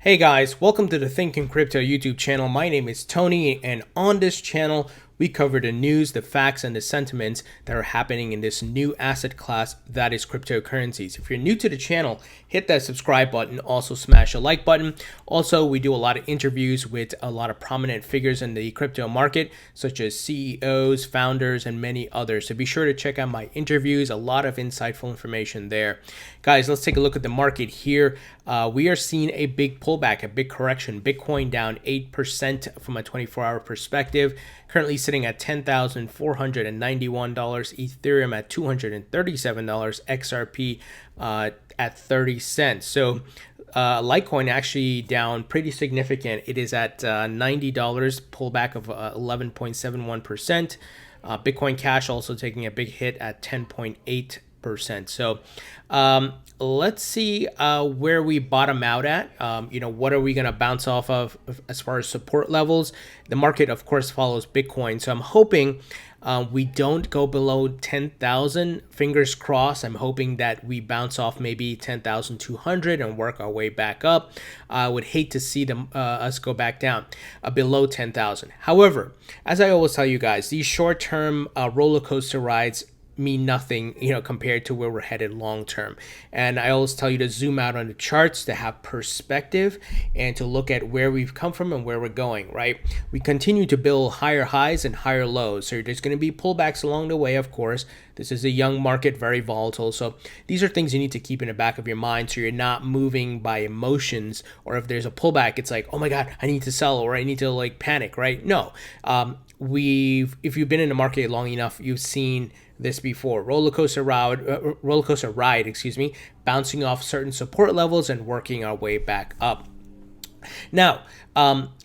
Hey guys, welcome to the Thinking Crypto YouTube channel. My name is Tony, and on this channel, we cover the news, the facts, and the sentiments that are happening in this new asset class that is cryptocurrencies. If you're new to the channel, hit that subscribe button. Also, smash the like button. Also, we do a lot of interviews with a lot of prominent figures in the crypto market, such as CEOs, founders, and many others. So be sure to check out my interviews. A lot of insightful information there. Guys, let's take a look at the market here. We are seeing a big pullback, a big correction. Bitcoin down 8% from a 24-hour perspective, currently sitting at $10,491, Ethereum at $237, XRP at 30 cents. So Litecoin actually down pretty significant. It is at $90, pullback of 11.71%. Bitcoin Cash also taking a big hit at 10.8%. So let's see where we bottom out at. What are we going to bounce off of as far as support levels? The market, of course, follows Bitcoin. So I'm hoping we don't go below 10,000. Fingers crossed. I'm hoping that we bounce off maybe 10,200 and work our way back up. I would hate to see us go back down below 10,000. However, as I always tell you guys, these short-term roller coaster rides mean nothing, compared to where we're headed long term. And I always tell you to zoom out on the charts to have perspective and to look at where we've come from and where we're going, right? We continue to build higher highs and higher lows. So there's going to be pullbacks along the way, of course. This is a young market, very volatile. So these are things you need to keep in the back of your mind so you're not moving by emotions, or if there's a pullback, it's like, oh my God, I need to sell, or I need to panic, right? No. If you've been in the market long enough, you've seen this before. Roller coaster ride, bouncing off certain support levels and working our way back up. Now,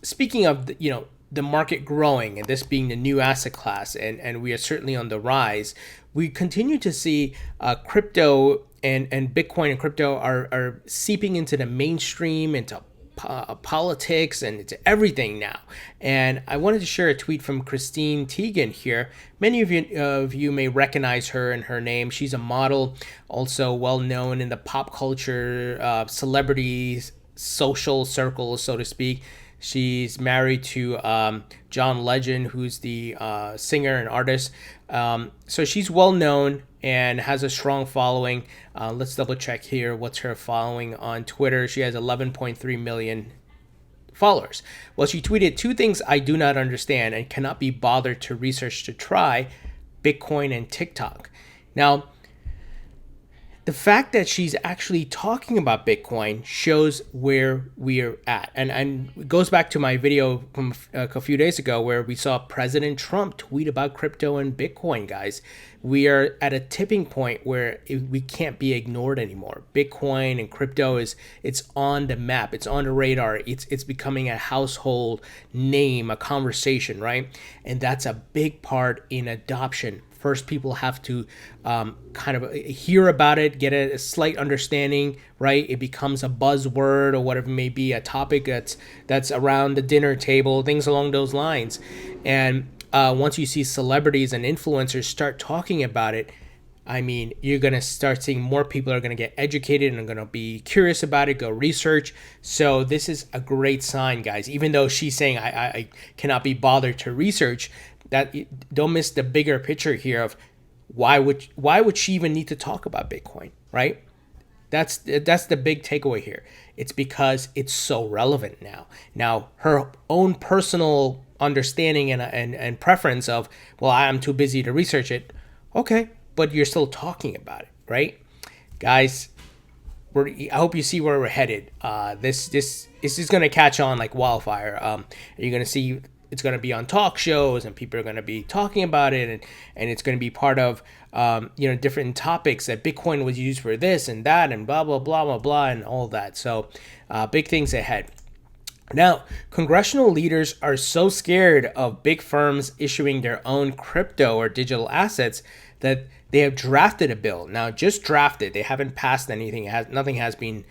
speaking of the market growing and this being the new asset class, and we are certainly on the rise, we continue to see crypto and Bitcoin and crypto are seeping into the mainstream, into politics, and it's everything now. And I wanted to share a tweet from Diane Teigen here. Many of you may recognize her and her name. She's a model, also well known in the pop culture, celebrities, social circles, so to speak. She's married to John Legend, who's the singer and artist. So she's well known and has a strong following. Let's double check here. What's her following on Twitter? She has 11.3 million followers. Well, she tweeted, "Two things I do not understand and cannot be bothered to research to try: Bitcoin and TikTok." Now, the fact that she's actually talking about Bitcoin shows where we're at. And it goes back to my video from a few days ago where we saw President Trump tweet about crypto and Bitcoin, guys. We are at a tipping point where we can't be ignored anymore. Bitcoin and crypto it's on the map. It's on the radar. It's becoming a household name, a conversation, right? And that's a big part in adoption. First, people have to kind of hear about it, get a slight understanding, right? It becomes a buzzword or whatever it may be, a topic that's around the dinner table, things along those lines. And once you see celebrities and influencers start talking about it, I mean, you're going to start seeing more people are going to get educated and are going to be curious about it, go research. So this is a great sign, guys. Even though she's saying I cannot be bothered to research, that don't miss the bigger picture here of why would she even need to talk about Bitcoin, right? That's the big takeaway here. It's because it's so relevant now. Now, her own personal understanding and preference of, well, I'm too busy to research it. Okay, but you're still talking about it, right? Guys, I hope you see where we're headed. This is going to catch on like wildfire. You're going to see it's going to be on talk shows and people are going to be talking about it, and it's going to be part of different topics that Bitcoin was used for this and that and blah blah blah blah blah and all that. So big things ahead. Now, congressional leaders are so scared of big firms issuing their own crypto or digital assets that they have drafted a bill. Now, just drafted. They haven't passed anything. Nothing has been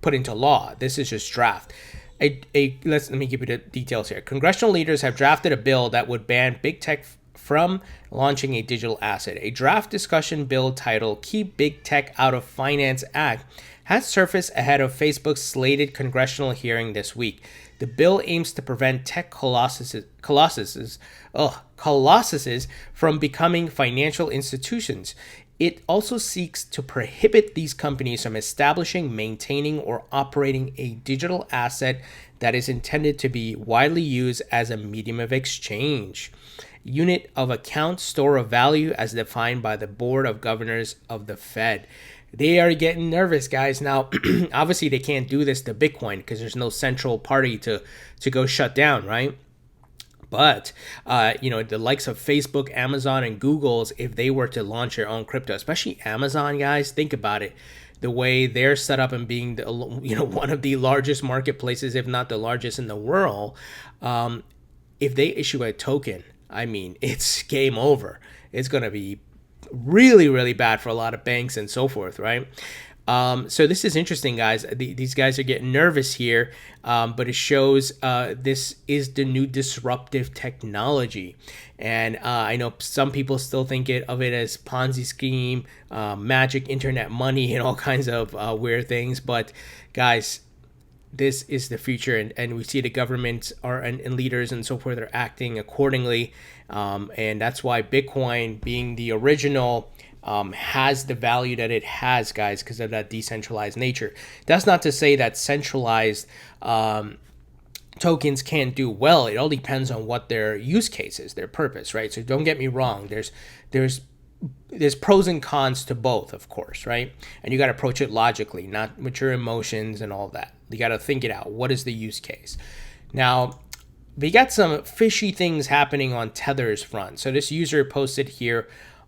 put into law. This is just draft. Let me give you the details here. Congressional leaders have drafted a bill that would ban big tech from launching a digital asset. A draft discussion bill titled Keep Big Tech Out of Finance Act has surfaced ahead of Facebook's slated congressional hearing this week. The bill aims to prevent tech colossuses from becoming financial institutions. It also seeks to prohibit these companies from establishing, maintaining, or operating a digital asset that is intended to be widely used as a medium of exchange, unit of account, store of value as defined by the Board of Governors of the Fed. They are getting nervous, guys. Now, obviously, they can't do this to Bitcoin because there's no central party to go shut down, right? But, the likes of Facebook, Amazon, and Google's, if they were to launch their own crypto, especially Amazon, guys, think about it. The way they're set up and being, one of the largest marketplaces, if not the largest in the world, if they issue a token, I mean, it's game over. It's going to be really, really bad for a lot of banks and so forth, right? So this is interesting, guys. These guys are getting nervous here, but it shows this is the new disruptive technology. And I know some people still think of it as Ponzi scheme, magic internet money, and all kinds of weird things. But guys, this is the future, and we see the governments and leaders and so forth are acting accordingly. And that's why Bitcoin, being the original, has the value that it has, guys, because of that decentralized nature. That's not to say that centralized tokens can't do well. It all depends on what their use case is, their purpose, right? So don't get me wrong. There's pros and cons to both, of course, right? And you got to approach it logically, not with your emotions and all that. You got to think it out. What is the use case? Now, we got some fishy things happening on Tether's front. So this user posted here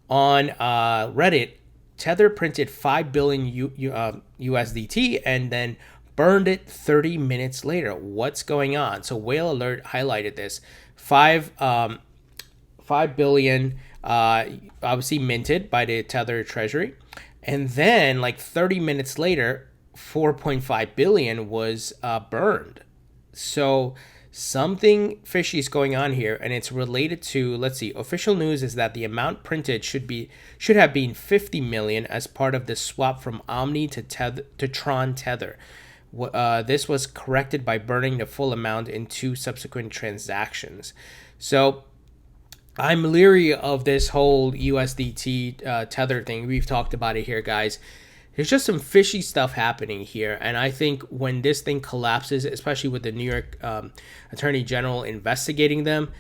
on Reddit, Tether printed 5 billion USDT and then burned it 30 minutes later. What's going on? So Whale Alert highlighted this. 5 billion obviously minted by the Tether treasury. And then like 30 minutes later, 4.5 billion was burned. So something fishy is going on here, and it's related to, let's see, official news is that the amount printed should have been 50 million as part of the swap from Omni to Tron Tether. This was corrected by burning the full amount in 2 subsequent transactions. So I'm leery of this whole USDT Tether thing. We've talked about it here, guys. There's just some fishy stuff happening here. And I think when this thing collapses, especially with the New York Attorney General investigating them,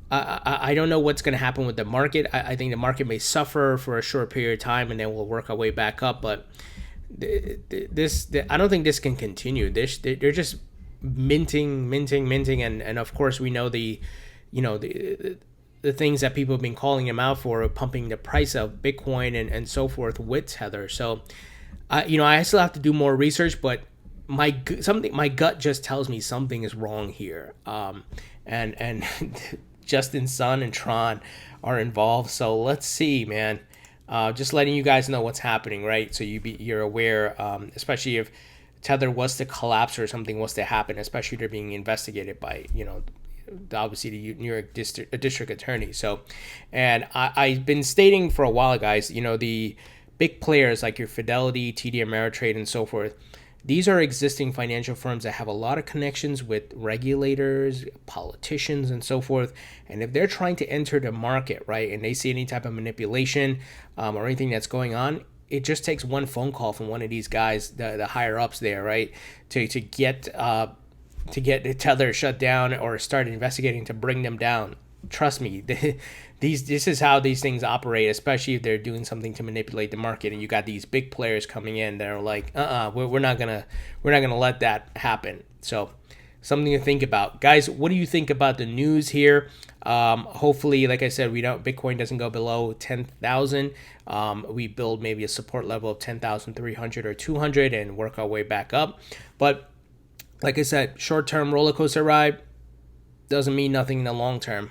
I don't know what's going to happen with the market. I think the market may suffer for a short period of time and then we'll work our way back up. But I don't think this can continue. They're just minting. And of course, we know the things that people have been calling them out for, pumping the price of Bitcoin and so forth with Tether. So, I still have to do more research, but my gut just tells me something is wrong here. And Justin Sun and Tron are involved. So let's see, man. Just letting you guys know what's happening, right? So you're aware, especially if Tether was to collapse or something was to happen, especially they're being investigated by, obviously the New York district attorney. So, and I've been stating for a while, guys, the big players like your Fidelity, TD Ameritrade, and so forth, these are existing financial firms that have a lot of connections with regulators, politicians, and so forth. And if they're trying to enter the market, right, and they see any type of manipulation or anything that's going on, it just takes one phone call from one of these guys, the higher ups there, right, to get the Tether shut down or start investigating to bring them down. Trust me, this is how these things operate, especially if they're doing something to manipulate the market. And you got these big players coming in that are like, we're not gonna let that happen. So something to think about, guys. What do you think about the news here? Hopefully, like I said, Bitcoin doesn't go below 10,000. We build maybe a support level of 10,300 or 200 and work our way back up. But like I said, short-term roller coaster ride doesn't mean nothing in the long term.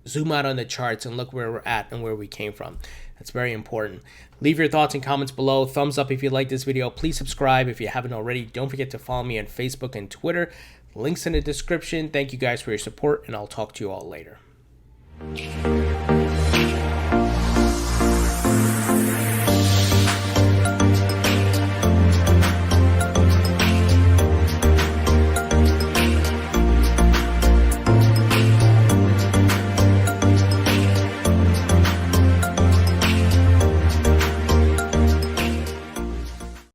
Zoom out on the charts and look where we're at and where we came from. That's very important. Leave your thoughts and comments below. Thumbs up if you like this video. Please subscribe if you haven't already. Don't forget to follow me on Facebook and Twitter. Links in the description. Thank you guys for your support, and I'll talk to you all later.